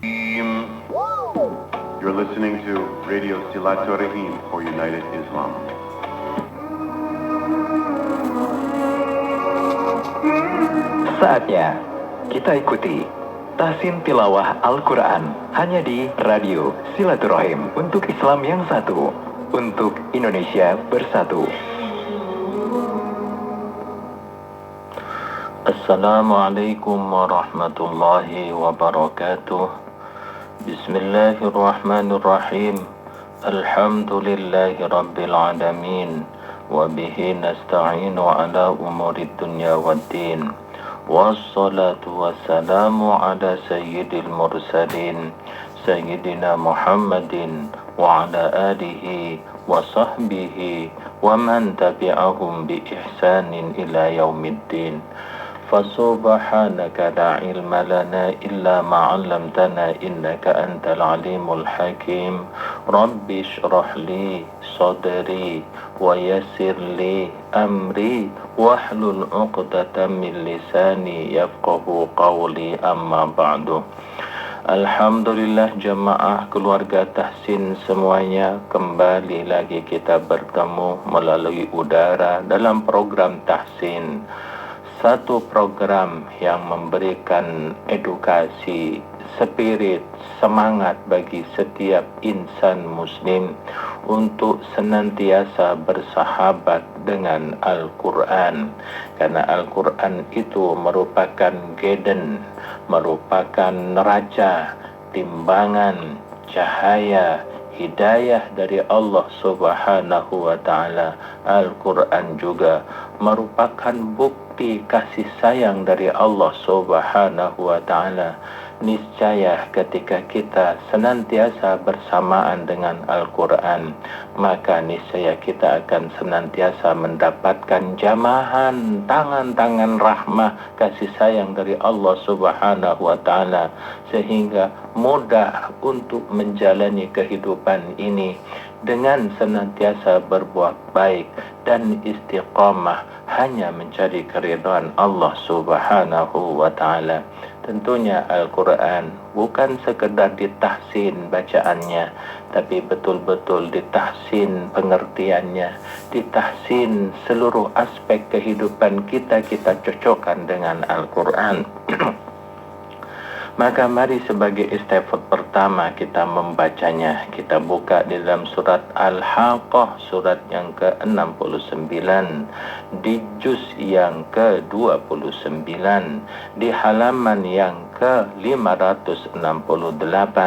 You're listening to Radio Silaturahim for United Islam. Saatnya kita ikuti tahsin tilawah Al-Quran hanya di Radio Silaturahim untuk Islam yang satu, untuk Indonesia bersatu. Assalamualaikum warahmatullahi wabarakatuh. Bismillahirrahmanirrahim. Alhamdulillahi rabbil alamin. Wabihi nasta'inu ala umurid dunya waddin. Wassalatu wassalamu ala sayyidil mursalin Sayyidina Muhammadin wa ala alihi wa sahbihi wa man tabi'ahum bi ihsanin ila yaumiddin. Fasubhanaka la ilma lana illa ma 'allamtana innaka antal alimul hakim. Rabbi shrah li sadri wa yassir li amri wahlul 'uqdatam min lisani yafqahu qawli, amma ba'du. Alhamdulillah jamaah keluarga tahsin semuanya, kembali lagi kita bertemu melalui udara dalam program tahsin. Satu program yang memberikan edukasi, spirit, semangat bagi setiap insan muslim untuk senantiasa bersahabat dengan Al-Quran. Karena Al-Quran itu merupakan guidance, merupakan neraca, timbangan, cahaya, hidayah dari Allah Subhanahu wa ta'ala. Al-Quran juga merupakan bukti kasih sayang dari Allah Subhanahu wa ta'ala. Niscaya ketika kita senantiasa bersamaan dengan Al-Quran, maka niscaya kita akan senantiasa mendapatkan jamahan tangan-tangan rahmah kasih sayang dari Allah Subhanahu wa ta'ala, sehingga mudah untuk menjalani kehidupan ini dengan senantiasa berbuat baik dan istiqamah hanya mencari keridhaan Allah Subhanahu wa ta'ala. Tentunya Al-Quran bukan sekedar ditahsin bacaannya, tapi betul-betul ditahsin pengertiannya, ditahsin seluruh aspek kehidupan kita cocokkan dengan Al-Quran. Maka mari sebagai istighfar pertama kita membacanya. Kita buka di dalam surat Al-Haqqah, surat yang ke-69, di juz yang ke-29, di halaman yang ke-568,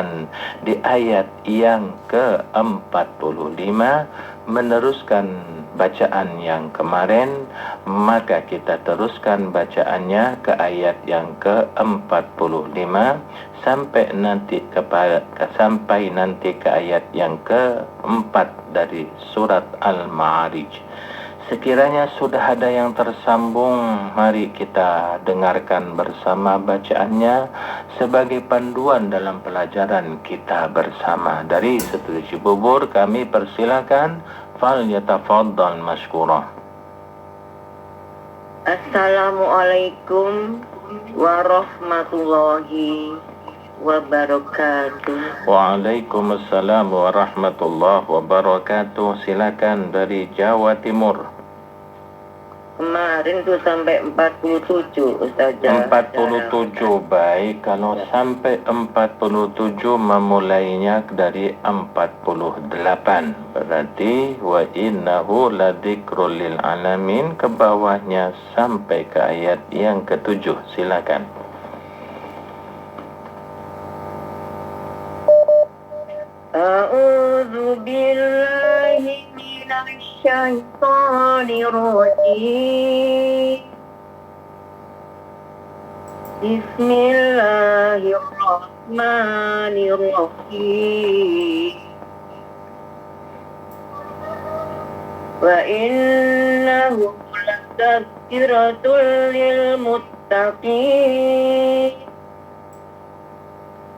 di ayat yang ke-45, meneruskan bacaan yang kemarin. Maka kita teruskan bacaannya ke ayat yang ke-45 sampai nanti ke ayat yang ke-4 dari surat Al-Ma'arij. Sekiranya sudah ada yang tersambung, mari kita dengarkan bersama bacaannya sebagai panduan dalam pelajaran kita bersama. Dari Studio Cibubur kami persilakan, fal yatafaddal masykurah. Assalamualaikum warahmatullahi wabarakatuh. Waalaikumsalam warahmatullahi wabarakatuh. Silakan dari Jawa Timur. Kemarin tuh sampai 47 Ustazah. 47, baik. Kalau sampai 47 memulainya dari 48. Berarti wa innahu ladzikrul lil alamin, ke bawahnya sampai ke ayat yang ke-7. Silakan. A'udzu billahi minasy syaithanir rajim. Bismillahirrahmanirrahim. Wa innahu latadzkiratul lil muttaqin.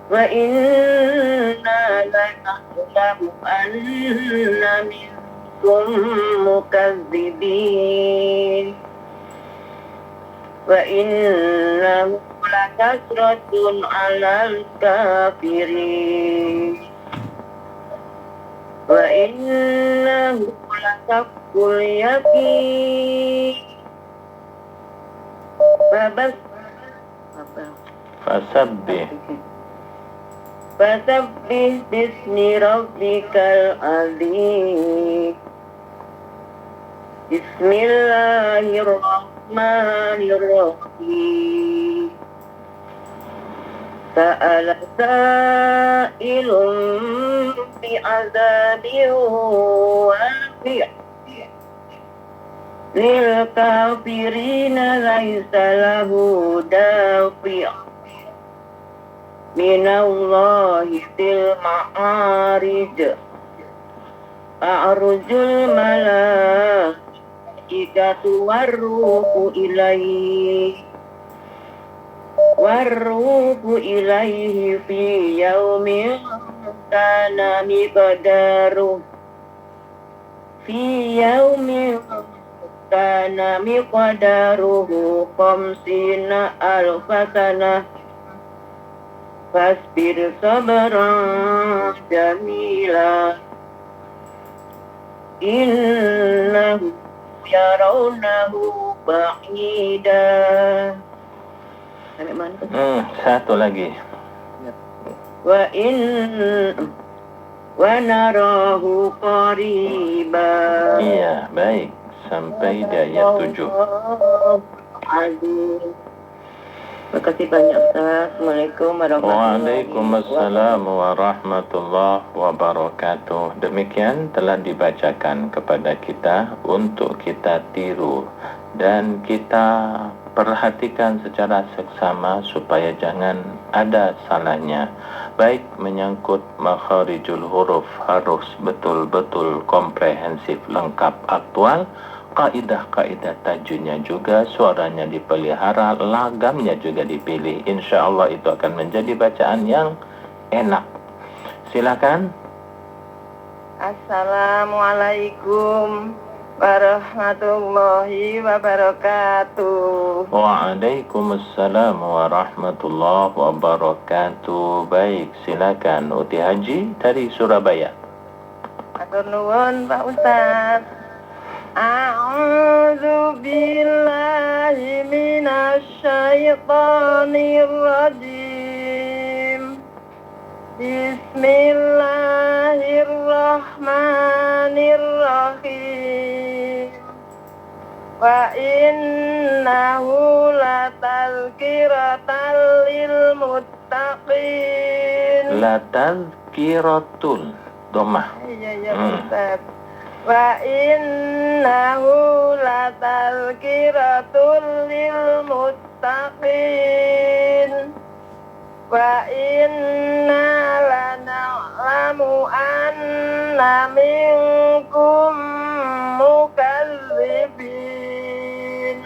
Wa inna lana'lamu anna minkum mukazzibin. Wa innahu lakasratun 'alal kafirin wa innahu lakafful yaqin babas apa Fasabbih. fasabbih bismi rabbikal azim bismillahirrahmanirrahim sa'ala sa'ilun bi'adzabin waqi' lil kafirina laisa lahu dafi' minallahi fil ma'arij a'rujul malaikatu warruhu ilaihi fi yaumin kana miqdaruhu khamsina alfasanah fasbir sabran jamila innahu yarawnahu ba'ida. Sampai mana? Satu lagi. Wa narahu qariba. Iya, baik. Sampai di ayat 7. Aduh. Terima kasih banyak Ustaz. Assalamualaikum warahmatullahi Waalaikumsalam warahmatullahi wabarakatuh. Demikian telah dibacakan kepada kita untuk kita tiru dan kita perhatikan secara seksama supaya jangan ada salahnya. Baik menyangkut makharijul huruf harus betul-betul komprehensif, lengkap, aktual. Kaidah-kaidah tajwidnya juga, suaranya dipelihara, lagamnya juga dipilih. Insya Allah itu akan menjadi bacaan yang enak. Silakan. Assalamualaikum warahmatullahi wabarakatuh. Waalaikumsalam warahmatullahi wabarakatuh. Baik, silakan Uti Haji dari Surabaya. Matur nuwun Pak Ustaz. A'udzu billahi minasy syaithanir rajim. Bismillahirrahmanirrahim. Wa innahu latazkiratan lil muttaqin. Latazkiratul domah. Iya Ustaz. Wa innahu latazkiratul lil muttaqin. Wa inna lana'lamu anna minkum mukadzibin.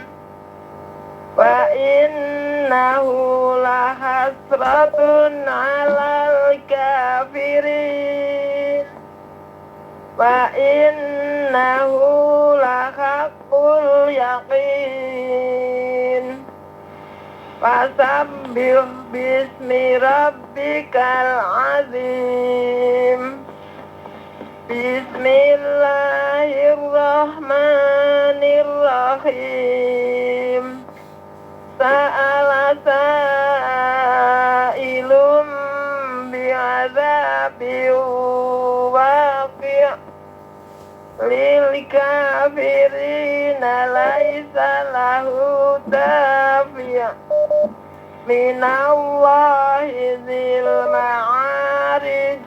Wa innahu lahasratun 'alal kafirin. Wa innahu lahaqqul yaqin. Fasabbih bismi rabbikal azim. Bismillahirrahmanirrahim. Sa'ala sa'ilum bi'adzabin waqi' lil kafirina laisa lahu dafi' minallahi dzil ma'arij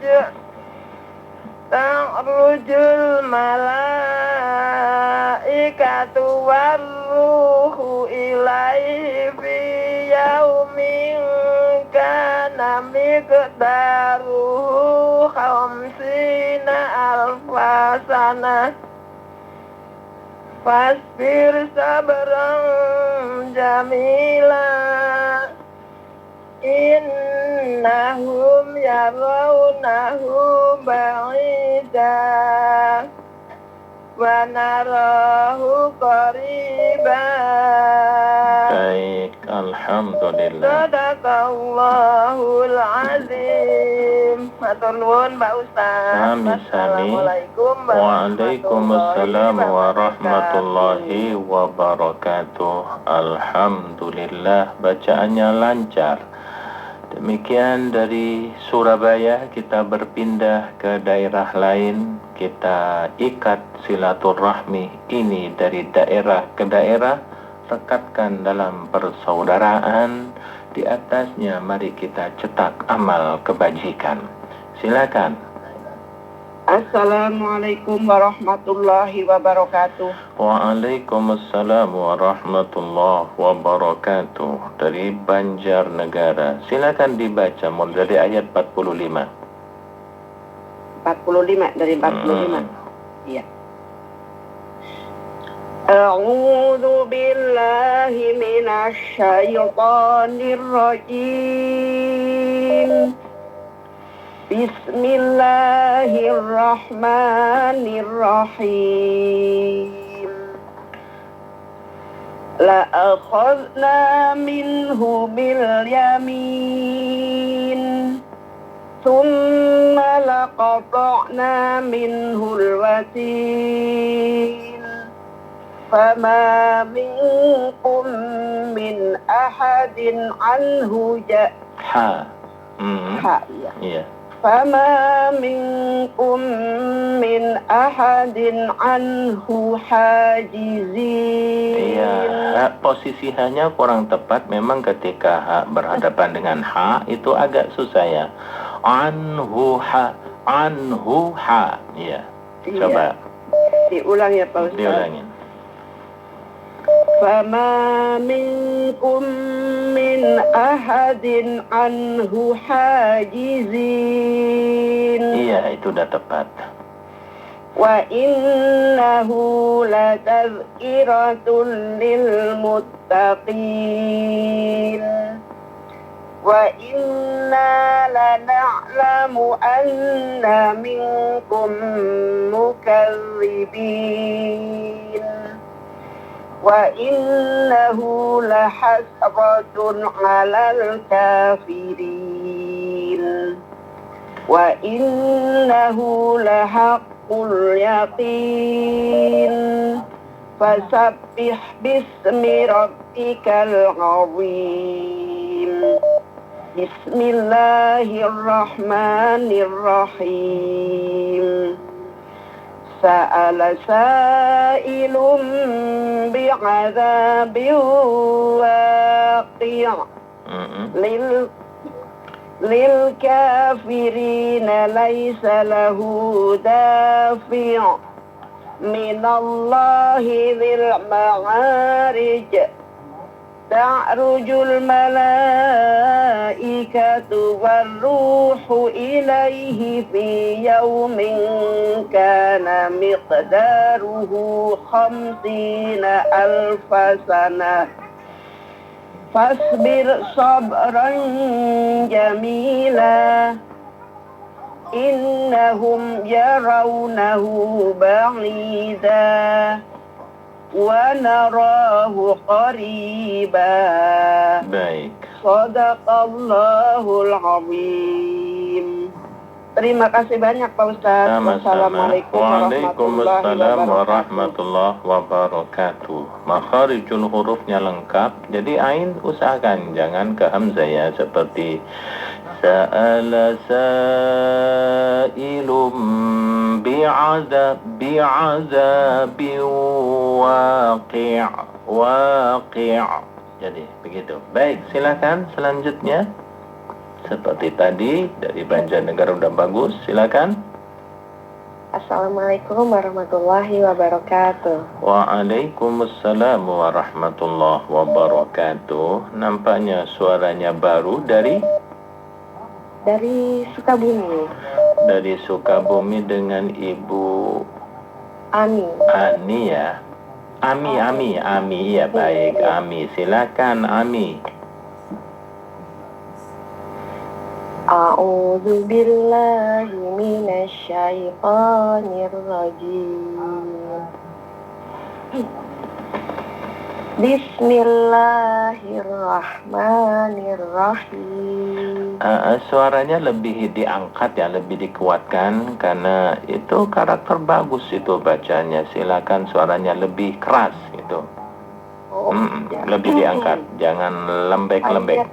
ta'rujul malaikatu warruhu ilaihi fi yaumin kana miqdaruhu khamsina alfasanah fasbir sabran jamila innahum yarawnahu ba'ida wa narahu qariba. Baik, alhamdulillah. Sadaqallahul azim. Matur nuwun Pak Ustaz. Sami-sami. Assalamualaikum Waalaikumsalam warahmatullahi warahmatullahi wabarakatuh. Alhamdulillah, bacaannya lancar. Demikian dari Surabaya, kita berpindah ke daerah lain. Kita ikat silaturahmi ini dari daerah ke daerah, rekatkan dalam persaudaraan. Di atasnya mari kita cetak amal kebajikan. Silakan. Assalamualaikum warahmatullahi wabarakatuh. Waalaikumsalam warahmatullahi wabarakatuh. Dari Banjarnegara. Silakan dibaca mulai dari ayat 45. 45 dari 45. Iya. A'udzu billahi minasy syaithanir rajim. Bismillahirrahmanirrahim. La akhadna minhu bil yamin. Thumma laqata'na minhu al-watin. Fama minkum min ahadin anhu Ha. Iya. Fama minkum min ahadin anhu hajizin. Iya, posisi hanya kurang tepat. Memang ketika ha berhadapan dengan ha itu agak susah ya. Anhu ha. Iya. Coba Diulang ya Pak Ustaz. diulangin. Fama minkum min ahadin anhu hajizin. Iya, itu udah tepat. Wa innahu latazkiratun lil muttaqin. Wa inna lana'lamu anna minkum mukadzibin. Wa innahu lahasratun 'alal kafirin. Wa innahu lahaqqul yaqin. Fasabbih bismi rabbikal 'azim. Bismillahirrahmanirrahim. Sa'ala sa'ilum bi'adzabin waqi' lil kafirina laysa lahu dafi' minallahi dzil ma'arij. Ta'rujul malaikatu warruhu ilaihi fi yawmin kana miqdaruhu 50,000 sanah. Fasbir sabran jamila. Innahum yarawnahu ba'ida wa narahu qariba. Baik. Shadaqallahul azim. Terima kasih banyak Pak Ustaz. Sama-sama. Waalaikumsalam warahmatullahi wabarakatuh. Makharijul hurufnya lengkap. Jadi ain usahakan jangan ke hamzah ya, seperti sa'ala sa'ilum bi'azabi waqi'. Jadi begitu. Baik, silakan selanjutnya. Seperti tadi dari Banjarnegara udah bagus. Silakan. Assalamualaikum warahmatullahi wabarakatuh. Waalaikumsalam warahmatullahi wabarakatuh. Nampaknya suaranya baru dari Sukabumi. Dari Sukabumi dengan Ibu Ani ya. Ami ya, baik. Ami, silakan Ami. A'udzu billahi minasy syaithanir rajim. Bismillahirrahmanirrahim. Suaranya lebih diangkat ya, lebih dikuatkan karena itu karakter bagus itu bacanya. Silakan suaranya lebih keras itu. Lebih diangkat, jangan lembek-lembek.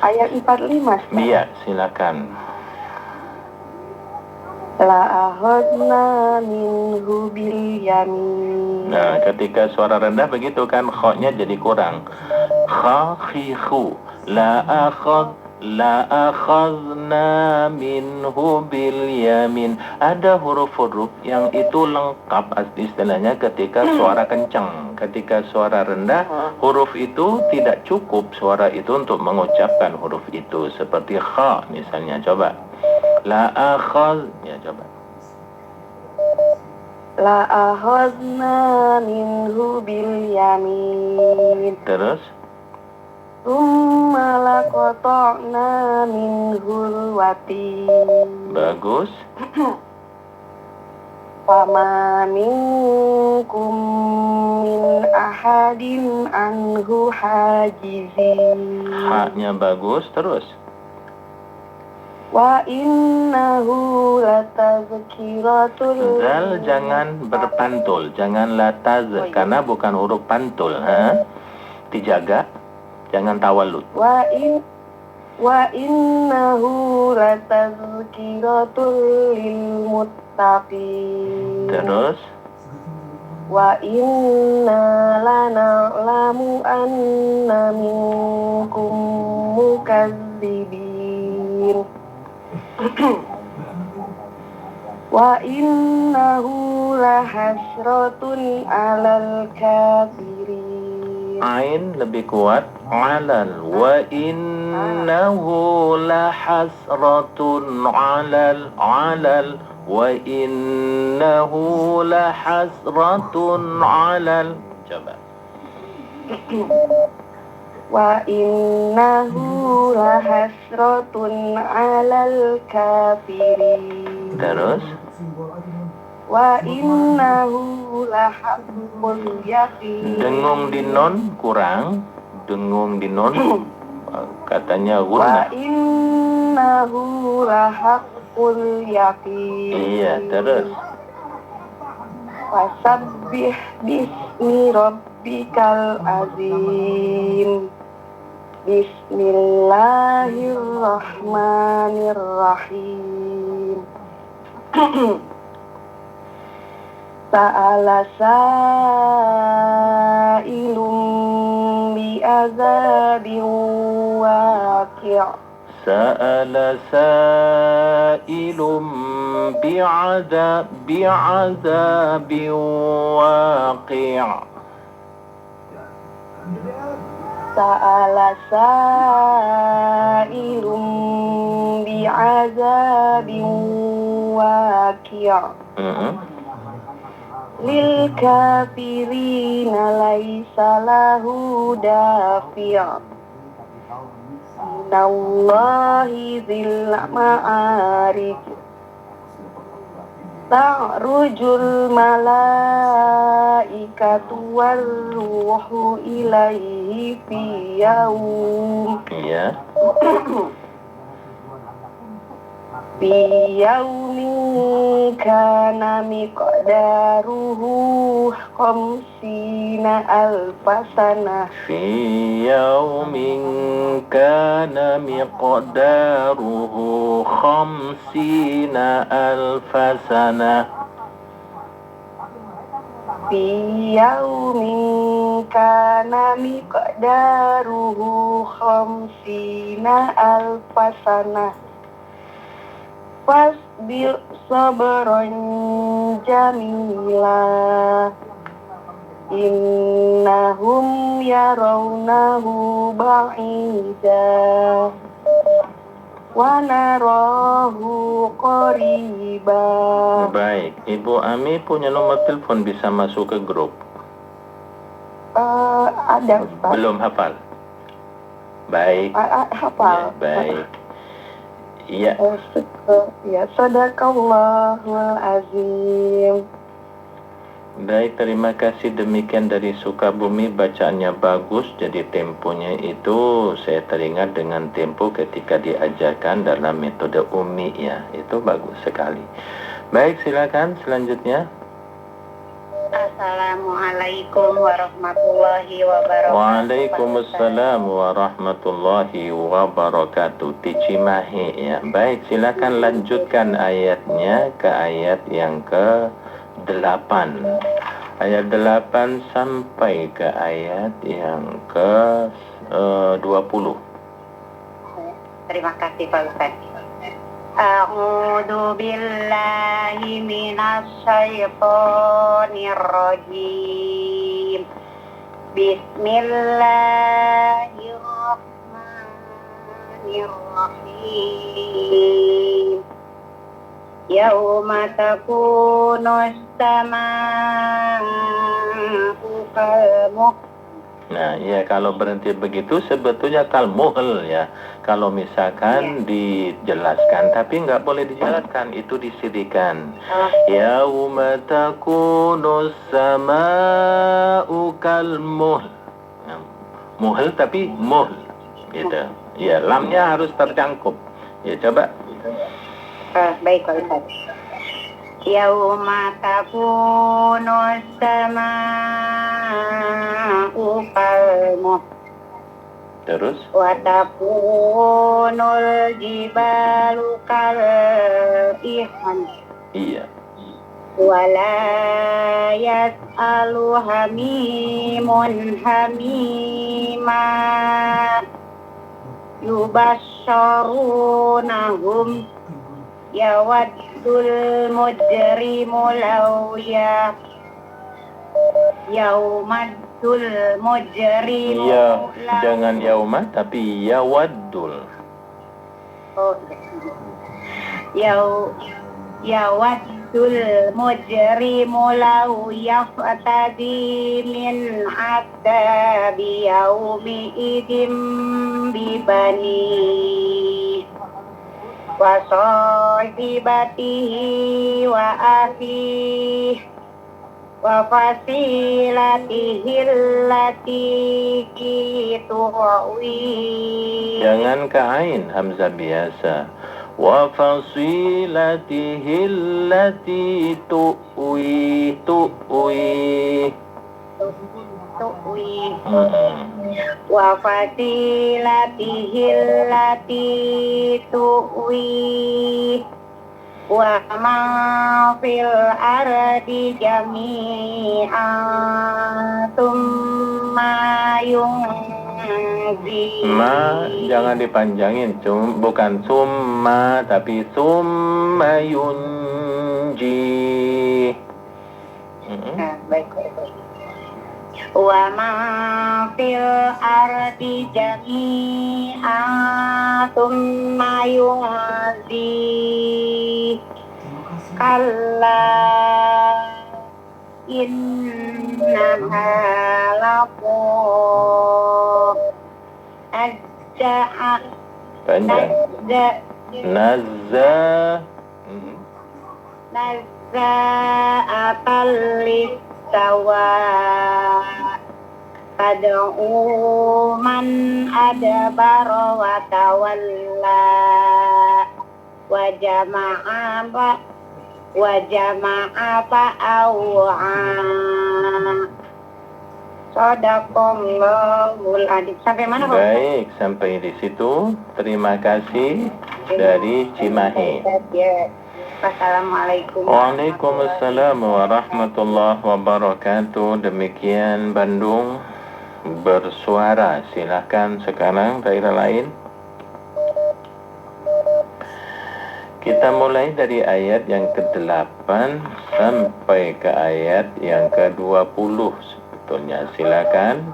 Ayat 45. Iya, silakan. La akhadna minhu bil yamin. Nah, ketika suara rendah begitu kan, kha-nya jadi kurang. Kha, khi, khu. La akhadna minhu bil yamin. Ada huruf-huruf yang itu lengkap istilahnya ketika suara kencang. Ketika suara rendah, huruf itu tidak cukup suara itu untuk mengucapkan huruf itu. Seperti kha misalnya, coba. La akhaz, ya coba. La akhadna minhu bil yamin. Terus? Tsumma laqata'na minhul watin. Bagus. Fama minkum min ahadin anhu hajizin. Ha-nya bagus, terus. Wa innahu latazkiratul. Zal jangan berpantul, jangan lataz, karena bukan huruf pantul. Dijaga, jangan tawalud. Wa innahu latazkiratul lil muttaqin. Terus. Wa inna lana'lamu anna minkum mukadzibin. Wa innahu lahasratun 'alal kafirin. Ain lebih kuat. Alal. Wa innahu lahasratun 'alal. Wa innahu lahasratun 'alal. Coba. Wa innahu lahasratun 'alal kafirin. Terus. Wa innahu lahaqqul yaqin. Dengung di non kurang. Dengung di non katanya Wa gunnah. innahu lahaqqul yaqin. Iya, terus. Wasabbih bismi rabbikal azim. Bismillahirrahmanirrahim. Sa'ala sa'ilum bi'azabin waqi'. Sa'ala sa'ilum bi'azabin waqi'. Sa'ala sa'ilum bi'azabin waqi'. Lil kafirina laisa lahu dafi'. Innallahi dzil ma'arij. Ta'rujul malaikatu warruhu ilaihi fi yaum. Iya. Fi yaumin kana miqdaruhu khamsina alfasana. Fi yaumin kana miqdaruhu khamsina alfasana. Fi yaumin kana miqdaruhu khamsina alfasana. Fasbir sabran jamila. Innahum yarawnahu ba'ida wa narahu qariba. Baik, Ibu Ami punya nomor telepon, bisa masuk ke grup. Ada Ustaz. Belum hafal. Baik. Hafal. Ya, baik. Iya. Ya, sadaqallahul azim. Baik, terima kasih. Demikian dari Sukabumi, bacaannya bagus. Jadi temponya itu saya teringat dengan tempo ketika diajarkan dalam metode Umi ya. Itu bagus sekali. Baik, silakan selanjutnya. Assalamualaikum warahmatullahi wabarakatuh. Waalaikumsalam warahmatullahi wabarakatuh. Ticimahi ya. Baik, silakan lanjutkan ayatnya ke ayat yang ke-8. Ayat 8 sampai ke ayat yang ke-20. Terima kasih Pak Ustaz. A'udzu billahi minasy syaithanir rajim. Bismillahirrahmanirrahim. Yauma takunus samaa'u kalmuhl. Nah, ya kalau berhenti begitu sebetulnya kalmuhl ya. Kalau misalkan dijelaskan, tapi nggak boleh dijelaskan, itu disirikan. Yauma takunus samaa'u kalmuhl. Nah, muhl tapi muhl gitu. Ya, lamnya harus tercangkup. Ya, coba. Baik Pak Ustaz. Yauma takunus samaa'u kalmuhl. Terus? Wa takunul jibalu kal ihan. Iya. Wala yas'alu hamimun hamima. Yubasyarunahum yawaddul mujrimu law yaumaddul mujrimu Ya, jangan yauma tapi yawaddul. Yawaddul mujrimu law yaftadi min adabi yaumi idim bibani wa sahibatihi wa akhihi wa fasilatihi allati tuwi. Jangan ke ain, hamzah biasa. Wa fasilatihi allati tuwi. Wa fasilatihi allati tuwi. Wa ma fil ardi jami'an tsumma yunzi. Ma jangan dipanjangin, bukan summa tapi summa yunji. Baik. Wa ma fil ardi jami'an tsumma yunzi. Kalla innaha laqu adda'a Panjang. nazza'atal lisawa tad'u man adbara wa tawalla wa jama'a fa'aw'a. Shadaqallahul adzim. Sampai mana Pak? Baik, sampai di situ. Terima kasih dari Cimahi. Wassalamualaikum. Waalaikumsalam warahmatullahi wabarakatuh. Demikian Bandung bersuara. Silakan sekarang daerah lain. Kita mulai dari ayat yang ke-8 sampai ke ayat yang ke-20 sebetulnya. Silakan.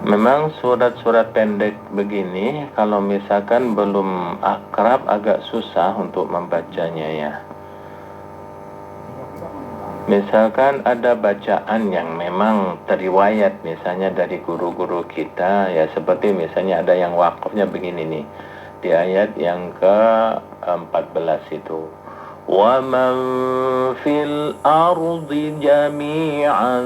Memang surat-surat pendek begini kalau misalkan belum akrab agak susah untuk membacanya ya. Misalkan ada bacaan yang memang teriwayat misalnya dari guru-guru kita ya, seperti misalnya ada yang wakafnya begini nih. di ayat yang ke-14 itu. وَمَنْ فِي الْأَرْضِ جَمِيعًا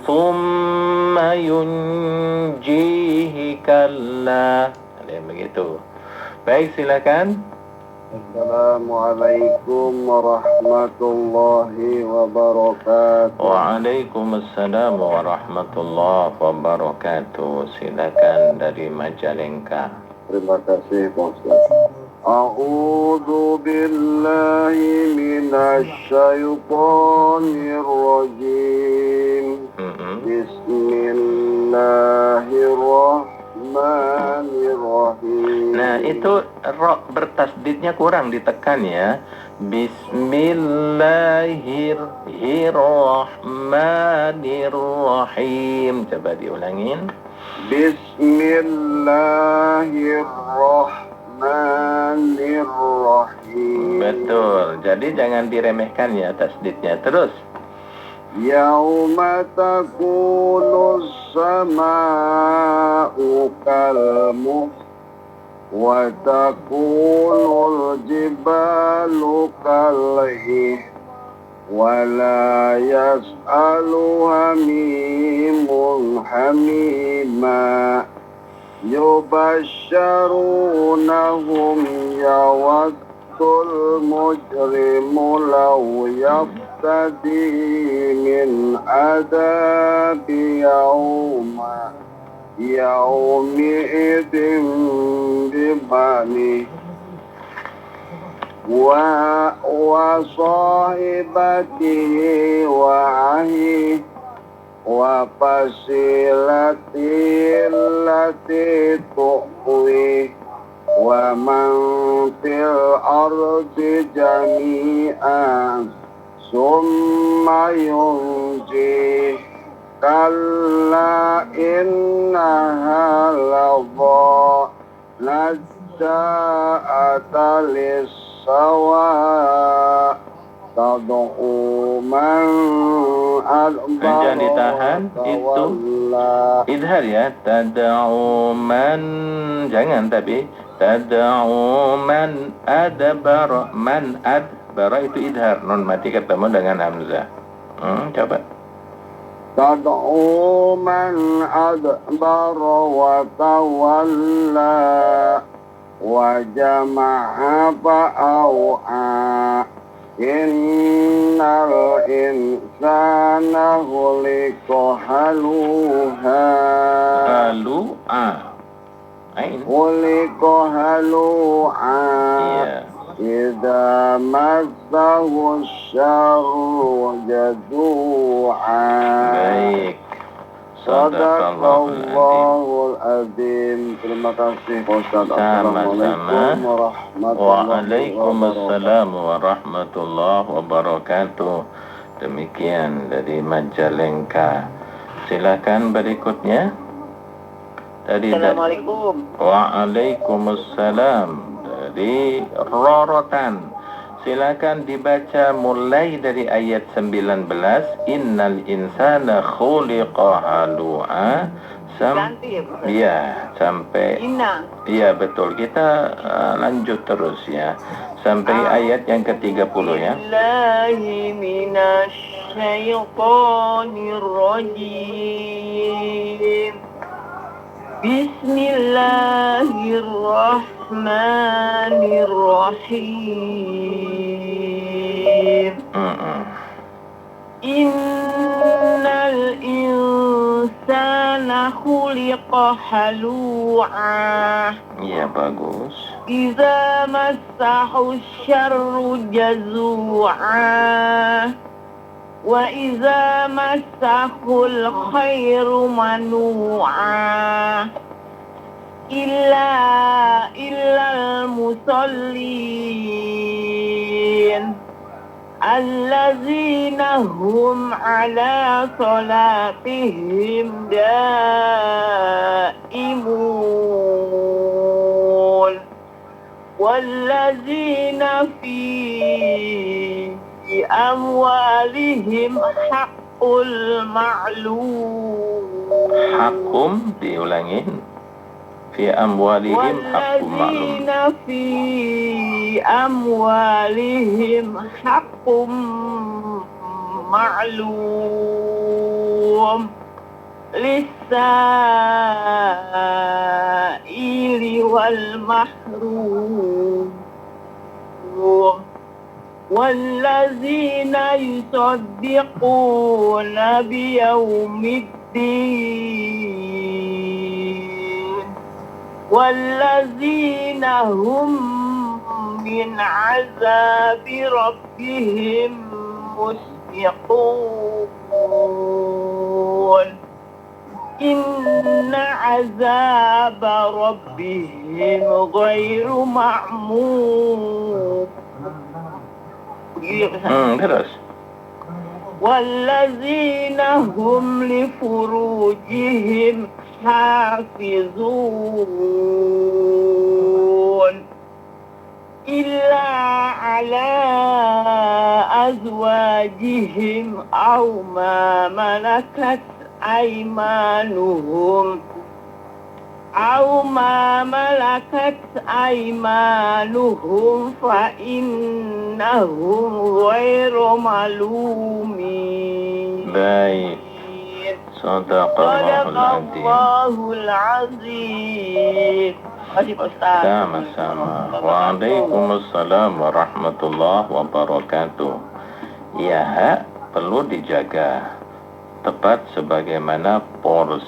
ثُمَّ يُنْجِيهِ كَلَّا. Ada yang begitu. Baik, silakan. Assalamualaikum warahmatullahi wabarakatuh. Waalaikumsalam warahmatullahi wabarakatuh. Silakan dari Majalengka. Terima kasih Pak Ustaz. A'udzu billahi minasy syaithanir rajim. Bismillahirrahmanirrahim. Nah, itu ro bertasdidnya kurang ditekan ya. Bismillahirrahmanirrahim. Coba diulangin. Bismillahirrahmanirrahim. Betul. Jadi jangan diremehkan ya tasdidnya. Terus. Yauma takunus sama'u kalmuh wa takunul jibalu kalih wa la yas'alu hamimun hamima yubashsharunahum yawaddul mujrimu law yaftadi min adabi yaumi idin bimani wa sahibatihi wa ahi wa fasilati allati tu'wi wa man fil ardi jami'an summa yunji kalla innaha ladha najja'ata lis-sawa tad'u man adbara. Jangan ditahan, itu idhar ya. Tad'u man, jangan, tapi tad'u man adbara. Man adbara itu idhar, non mati ketemu dengan hamzah. Coba. Tad'u man adbara wa tawalla wa jama'a fa'au'a innal insana khuliqa halu'a khuliqa halu'a idza massahu syarru jazu'a. Baik. Sadaqallahul azim. Terima kasih Ustaz. Sama-sama. Waalaikumsalam warahmatullahi wabarakatuh. Demikian dari Majalengka. Silakan berikutnya. Assalamualaikum. Waalaikumsalam dari Rorotan. Silakan dibaca mulai dari ayat 19. Innal insana khuliqa halu'a. Ganti ya, Pak? Iya, sampai Inna. iya betul. Kita lanjut terus ya. Sampai ayat yang ke-30 ya. Billahi minasyaitonir rajim. Bismillahirrahmanirrahim. Innal insana khuliqa halu'a. Iya, bagus. Iza massahu syarru jazu'a. Wa iza massahul khairu manu'a. Illal musallin allazina hum ala salatihim daimun wallazina fi amwalihim haqqul ma'lum. Hakum diulangin. fi amwalihim haqqun ma'lum. والذين في أموالهم حق معلوم للسائل والمحروم والذين يصدقون بيوم الدين والذين هم من عذاب ربهم مشفقون إن عذاب ربهم غير معمون. Terus. والذين هم لفروجهم حافظون إلا على أزواجهم أو ما ملكت أيمانهم فإنهم غير ملومين. Baik. Sadaqallahul Azim. Terima kasih Pak Ustaz. Sama-sama. Waalaikumsalam warahmatullahi wabarakatuh. Ya, hak perlu dijaga tepat sebagaimana porsi